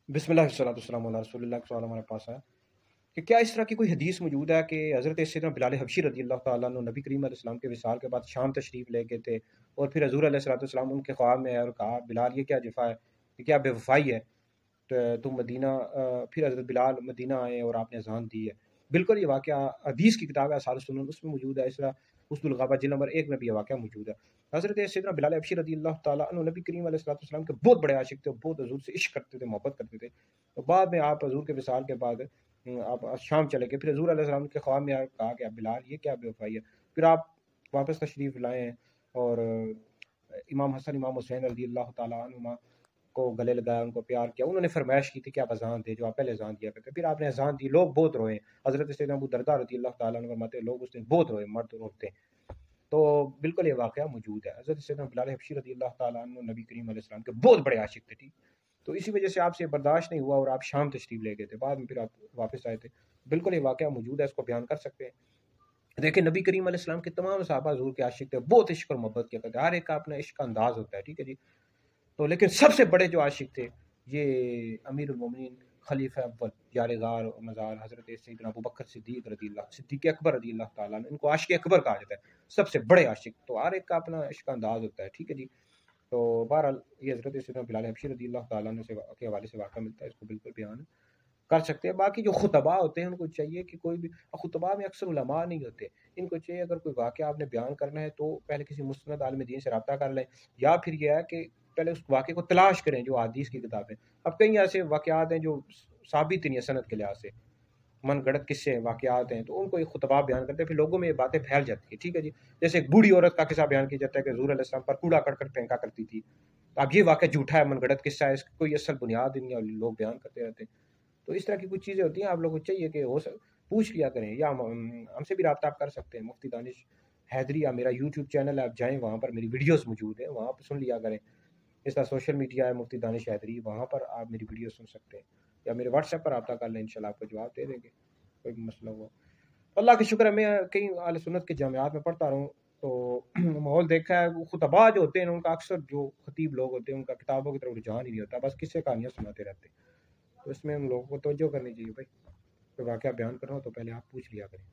بسم اللہ والصلاۃ والسلام علی رسول اللہ کا سوال ہمارے پاس ہے کہ کیا اس طرح کی کوئی حدیث موجود ہے کہ حضرت سیدنا بلال حبشی رضی اللہ تعالیٰ عنہ نبی کریم علیہ السلام کے وصال کے بعد شام تشریف لے گئے تھے، اور پھر حضور علیہ الصلوۃ والسلام ان کے خواب میں آئے اور کہا بلال یہ کیا جفا ہے، یہ کیا بے وفائی ہے، تو مدینہ پھر حضرت بلال مدینہ آئے اور آپ نے اذان دی ہے۔ بالکل یہ واقعہ حدیث کی کتاب ہے آثار السنن، اس میں موجود ہے۔ اس طرح اصول الغابہ جلد نمبر 1 میں بھی یہ واقعہ موجود ہے۔ حضرت سیدنا بلال حبشی رضی اللہ تعالیٰ عنہ نبی کریم علیہ الصلوۃ والسلام کے بہت بڑے عاشق تھے اور بہت حضور سے عشق کرتے تھے، محبت کرتے تھے۔ تو بعد میں آپ حضور کے وصال کے بعد آپ شام چلے گئے، پھر حضور علیہ السلام کے خواب میں کہا کہ بلال یہ کیا بے وفائی ہے، پھر آپ واپس تشریف لائے ہیں اور امام حسن امام حسین رضی اللہ تعالیٰ عنہما کو گلے لگایا، ان کو پیار کیا۔ انہوں نے فرمائش کی تھی کہ آپ اذان دیں جو آپ پہلے اذان دیا کرتے، پھر آپ نے اذان دی، لوگ بہت روئے۔ حضرت سیدنا ابو درداء رضی اللہ تعالیٰ عنہ فرماتے ہیں لوگ اس دن بہت روئے، مرد اور عورتیں۔ تو بالکل یہ واقعہ موجود ہے۔ حضرت سیدنا بلال حبشی رضی اللہ تعالیٰ عنہ نبی کریم علیہ السلام کے بہت بڑے عاشق تھے، ٹھیک، تو اسی وجہ سے آپ سے برداشت نہیں ہوا اور آپ شام تشریف لے گئے تھے، بعد میں پھر آپ واپس آئے تھے۔ بالکل یہ واقعہ موجود ہے، اس کو بیان کر سکتے ہیں۔ دیکھیں نبی کریم علیہ السلام کے تمام صحابہ حضور کے عاشق تھے، بہت عشق اور محبت کیا کرتے، ہر ایک کا اپنا عشق کا انداز ہوتا ہے، ٹھیک ہے جی۔ تو لیکن سب سے بڑے جو عاشق تھے یہ امیر المومنین خلیفہ اول یار غار و مزار حضرت سیدنا ابوبکر صدیق رضی اللہ صدیق اکبر رضی اللہ تعالیٰ عنہ، ان کو عاشق اکبر کہا جاتا ہے، سب سے بڑے عاشق۔ تو ہر ایک کا اپنا عشق کا انداز ہوتا ہے، ٹھیک ہے جی۔ تو بہرحال یہ حضرت سیدنا بلال حبشی رضی اللہ تعالیٰ عنہ کے حوالے سے واقعہ ملتا ہے، اس کو بالکل بیان کر سکتے ہیں۔ باقی جو خطباء ہوتے ہیں ان کو چاہیے کہ کوئی بھی خطباء میں اکثر علماء نہیں ہوتے، ان کو چاہیے اگر کوئی واقعہ آپ نے بیان کرنا ہے تو پہلے کسی مستند عالم دین سے رابطہ کر لیں، یا پھر یہ ہے کہ پہلے اس واقعے کو تلاش کریں جو حدیث کی کتابیں۔ اب کئی ایسے واقعات ہیں جو ثابت نہیں ہے سند کے لحاظ سے، من گڑت قصے واقعات ہیں، تو ان کو ایک خطبہ بیان کرتے ہیں، پھر لوگوں میں یہ باتیں پھیل جاتی ہیں، ٹھیک ہے جی۔ جیسے ایک بوڑھی عورت کا قصہ بیان کیا جاتا ہے کہ حضور علیہ السلام پر کوڑا کر پھینکا کرتی تھی، تو اب یہ واقعہ جھوٹا ہے، من گڑت قصہ ہے، اس کی کوئی اصل بنیاد نہیں ہے، لوگ بیان کرتے رہتے ہیں۔ تو اس طرح کی کچھ چیزیں ہوتی ہیں، آپ لوگوں کو چاہیے کہ پوچھ لیا کریں، یا ہم سے بھی رابطہ آپ کر سکتے ہیں۔ مفتی دانش حیدری یا میرا یوٹیوب چینل ہے، آپ جائیں وہاں پر میری ویڈیوز موجود ہیں، وہاں پہ سن لیا کریں۔ اس طرح سوشل میڈیا ہے مفتی دانش حیدری، وہاں پر آپ میری ویڈیو سن سکتے ہیں، یا میرے واٹس ایپ پر رابطہ کر لیں، انشاءاللہ آپ کو جواب دے دیں گے کوئی بھی مسئلہ ہوا۔ اللہ کا شکر ہے میں کئی اہل سنت کے جامعات میں پڑھتا رہا ہوں، تو ماحول دیکھا ہے، وہ خطباء جو ہوتے ہیں ان کا اکثر جو خطیب لوگ ہوتے ہیں ان کا کتابوں کی طرف رجحان ہی نہیں ہوتا، بس قصے کہانیاں سناتے رہتے ہیں۔ تو اس میں ہم لوگوں کو توجہ کرنی چاہیے بھائی، کوئی واقعہ بیان کرنا ہو تو پہلے آپ پوچھ لیا کریں۔